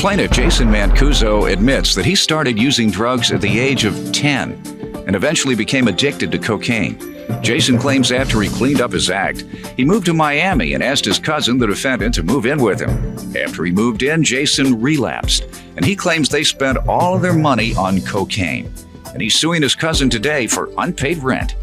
Plaintiff Jason Mancuso admits that he started using drugs at the age of 10 and eventually became addicted to cocaine. Jason claims after he cleaned up his act, he moved to Miami and asked his cousin, the defendant, to move in with him. After he moved in, Jason relapsed, and he claims they spent all of their money on cocaine. And he's suing his cousin today for unpaid rent.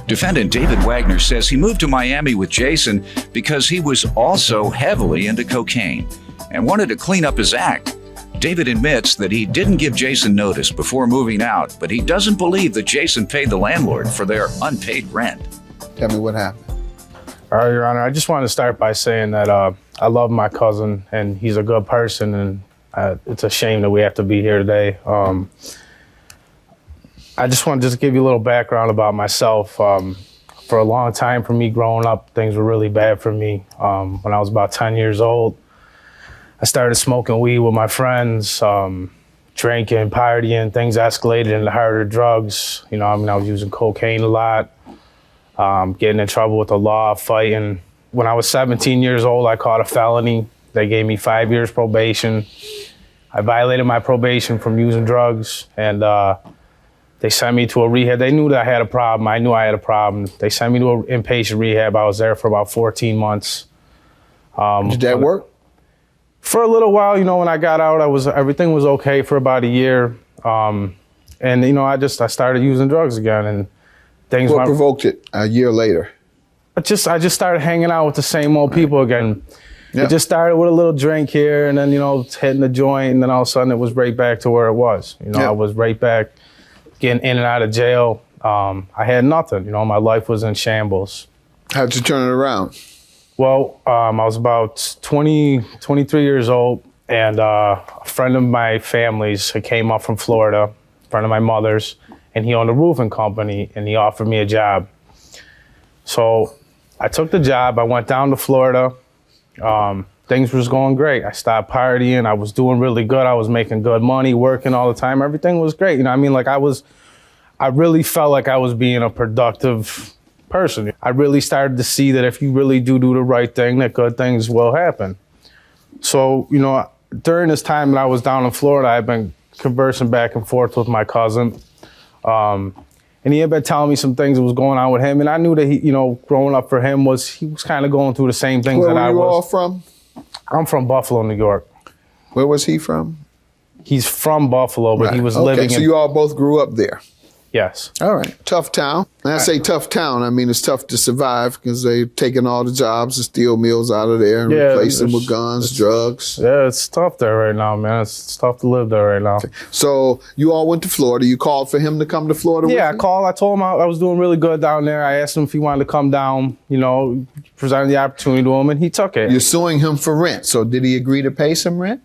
Defendant David Wagner says he moved to Miami with Jason because he was also heavily into cocaine and wanted to clean up his act. David admits that he didn't give Jason notice before moving out, but he doesn't believe that Jason paid the landlord for their unpaid rent. Tell me what happened. All right, Your Honor, I just want to start by saying that I love my cousin and he's a good person, and it's a shame that we have to be here today. I just want to give you a little background about myself. For a long time for me growing up, things were really bad for me. When I was about 10 years old, I started smoking weed with my friends, drinking, partying. Things escalated into harder drugs. I was using cocaine a lot, getting in trouble with the law, fighting. When I was 17 years old, I caught a felony. They gave me 5 years probation. I violated my probation from using drugs, and they sent me to a rehab. They knew that I had a problem. I knew I had a problem. They sent me to an inpatient rehab. I was there for about 14 months. Did that work? For a little while, when I got out, everything was okay for about a year. And I started using drugs again, and things What provoked it a year later? I just started hanging out with the same old people again. Yeah. It just started with a little drink here, and then, hitting the joint, and then all of a sudden it was right back to where it was. I was right back getting in and out of jail. I had nothing, my life was in shambles. How'd you turn it around? Well, I was about 23 years old, and a friend of my family's came up from Florida, a friend of my mother's, and he owned a roofing company, and he offered me a job. So I took the job. I went down to Florida. Things was going great. I stopped partying. I was doing really good. I was making good money, working all the time. Everything was great. I really felt like I was being a productive person. I really started to see that if you really do the right thing, that good things will happen. So, during this time that I was down in Florida, I've been conversing back and forth with my cousin. And he had been telling me some things that was going on with him. And I knew that he, growing up for him he was kind of going through the same things that I was. Where were you all from? I'm from Buffalo, New York. Where was he from? He's from Buffalo, but he was living in... So you all both grew up there? Yes. All right. Tough town. When I say tough town, I mean it's tough to survive because they've taken all the jobs to steal meals out of there and replace them with guns, drugs. Yeah, it's tough there right now, man. It's tough to live there right now. Okay. So you all went to Florida. You called for him to come to Florida with you? I called. I told him I was doing really good down there. I asked him if he wanted to come down, presented the opportunity to him, and he took it. You're suing him for rent. So did he agree to pay some rent?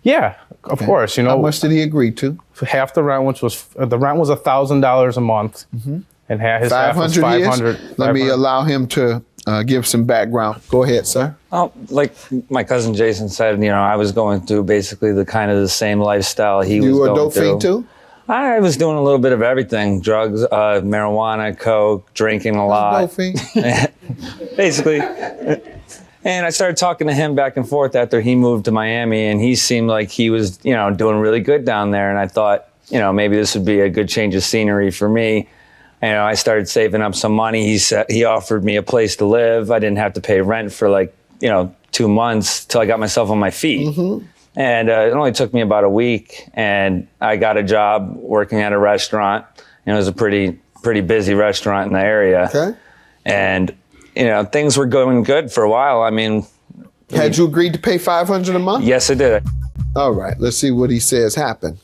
Yeah, of course. How much did he agree to? Half the rent, which was $1,000 a month, and his half was $500. Let me allow him to give some background. Go ahead, sir. Well, like my cousin Jason said, I was going through basically the same lifestyle he was going through. You were a dope fiend too? I was doing a little bit of everything: drugs, marijuana, coke, drinking a lot. Dope fiend. Basically. And I started talking to him back and forth after he moved to Miami, and he seemed like he was, doing really good down there. And I thought, maybe this would be a good change of scenery for me. I started saving up some money. He offered me a place to live. I didn't have to pay rent for 2 months till I got myself on my feet. Mm-hmm. And it only took me about a week, and I got a job working at a restaurant. It was a pretty busy restaurant in the area. Okay. And things were going good for a while. Had you agreed to pay $500 a month? Yes, I did. All right, let's see what he says happened.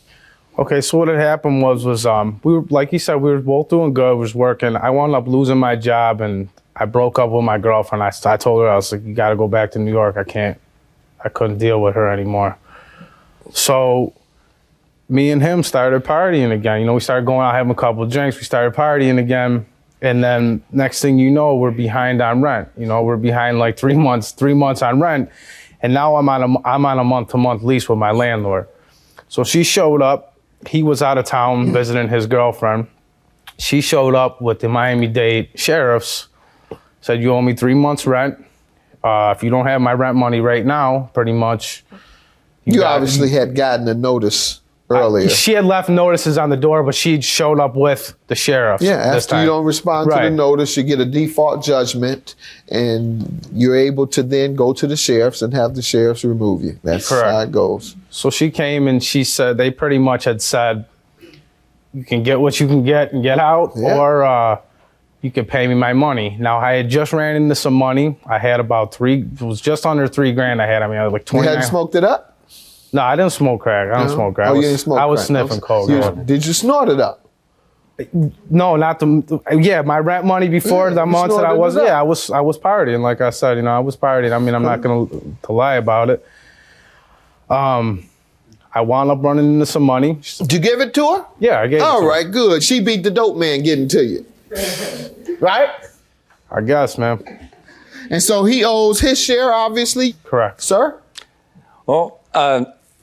Okay, so what had happened was we were, like he said, we were both doing good, was working. I wound up losing my job, and I broke up with my girlfriend. I told her, I was like, you gotta go back to New York. I couldn't deal with her anymore. So me and him started partying again. We started going out, having a couple of drinks. We started partying again. And then next thing you know, we're behind on rent. We're behind like 3 months on rent. And now I'm on a month-to-month lease with my landlord. So she showed up. He was out of town visiting his girlfriend. She showed up with the Miami-Dade sheriffs, said, you owe me 3 months rent. If you don't have my rent money right now, pretty much, You obviously had gotten a notice earlier. She had left notices on the door, but she showed up with the sheriff. Yeah, after you don't respond to the notice, you get a default judgment, and you're able to then go to the sheriff's and have the sheriff's remove you. That's how it goes. So she came and she said, they pretty much had said, you can get what you can get and get out, or you can pay me my money. Now, I had just ran into some money. I had about it was just under $3,000 I had. I mean, I was like 29. You hadn't smoked it up? No, I didn't smoke crack. I don't smoke crack. Oh, you didn't smoke crack. I was sniffing coke. Did you snort it up? No, not the. Yeah, my rent money before the months that I was. Yeah, I was partying. Like I said, I was partying. I mean, I'm not gonna lie about it. I wound up running into some money. Did you give it to her? Yeah, I gave it to her. All right, good. She beat the dope man getting to you. Right? I guess, man. And so he owes his share, obviously. Correct. Sir? Well,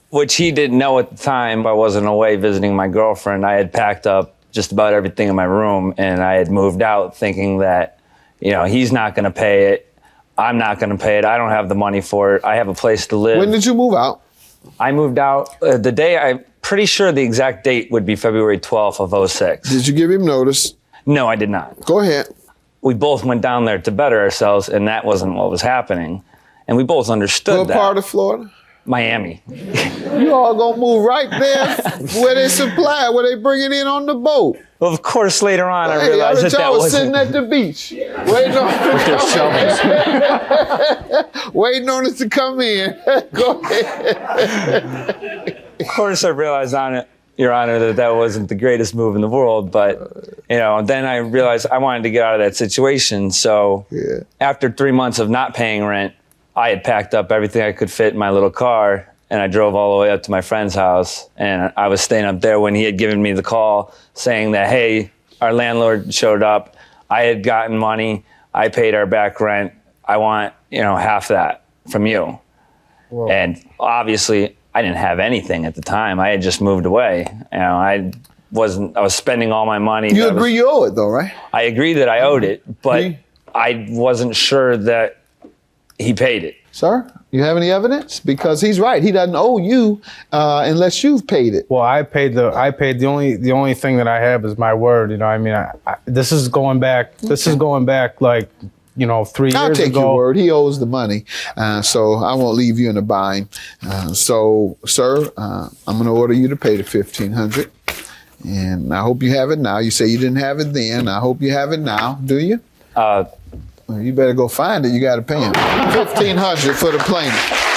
which he didn't know at the time. I wasn't away visiting my girlfriend. I had packed up just about everything in my room, and I had moved out thinking that, he's not going to pay it. I'm not going to pay it. I don't have the money for it. I have a place to live. When did you move out? I moved out the day, I'm pretty sure the exact date would be February 12th of 06. Did you give him notice? No, I did not. Go ahead. We both went down there to better ourselves, and that wasn't what was happening. And we both understood that. What part of Florida? Miami. You all gonna move right there where they supply, where they bring it in on the boat. Well, of course, later on I realized that y'all was wasn't. sitting at the beach, waiting on waiting on us to come in. Go ahead. Of course, I realized on it, Your Honor, that wasn't the greatest move in the world. But then I realized I wanted to get out of that situation. So after 3 months of not paying rent, I had packed up everything I could fit in my little car, and I drove all the way up to my friend's house. And I was staying up there when he had given me the call saying that, hey, our landlord showed up. I had gotten money. I paid our back rent. I want, half that from you. Whoa. And obviously, I didn't have anything at the time. I had just moved away. I was spending all my money. You agree you owe it though, right? I agree that I owed it, but I wasn't sure that he paid it. Sir, you have any evidence? Because he's right. He doesn't owe you unless you've paid it. Well, I paid the only thing that I have is my word. This is going back. This is going back like 3 years ago. I'll take your word. He owes the money, so I won't leave you in a bind. So, sir, I'm going to order you to pay the $1,500, and I hope you have it now. You say you didn't have it then. I hope you have it now. Do you? Well, you better go find it. You got to pay him $1,500 for the plaintiff.